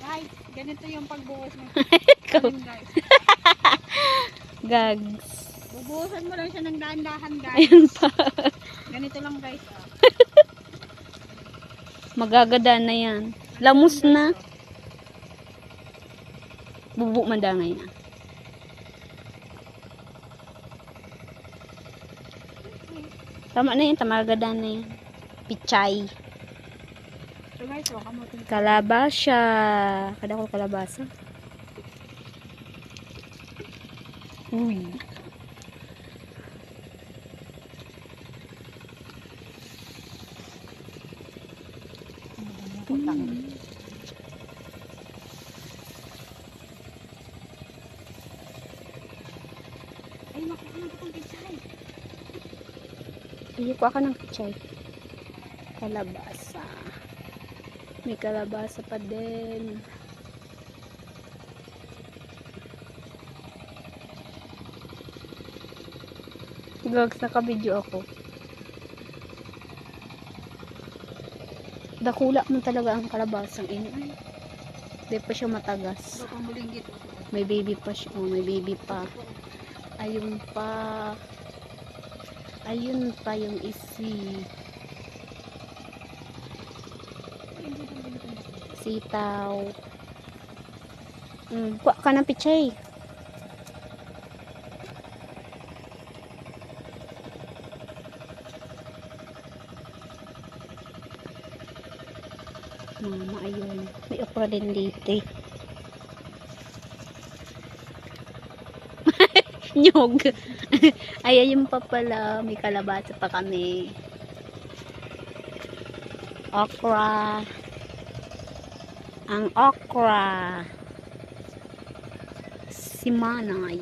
Guys, ganito yung pagbuhos ng Ikaw. kanin, guys. Gags. Bubuhusan mo lang siya ng dahan-dahan, guys. Ayun pa. Ganito lang, guys. Ah. Magagada na yan. Lamos na. Bubu mandangay na. Tama na yan. Tamagada na yan. Pichay. So guys, kamutin. Kalabasa. Kada ko kalabasa. Uy. Ay, makuha na itong pichay. Hindi ko ako ng pichay. Kalabasa. May kalabasa pa din. Gags, naka-video ako. Dakula mo talaga ang kalabasang ini. Ay, hindi pa siya matagas. Baka mulinggit. May baby pa siya. Oh, may baby pa. Ayun pa. Ayun pa yung isi. Sitaw. Kuha ka ng pichay. Mama, ayun. May okra din dito eh. Nyog. Ay, ayun pa pala. May kalabasa pa kami. Okra. Ang okra. Si Manay.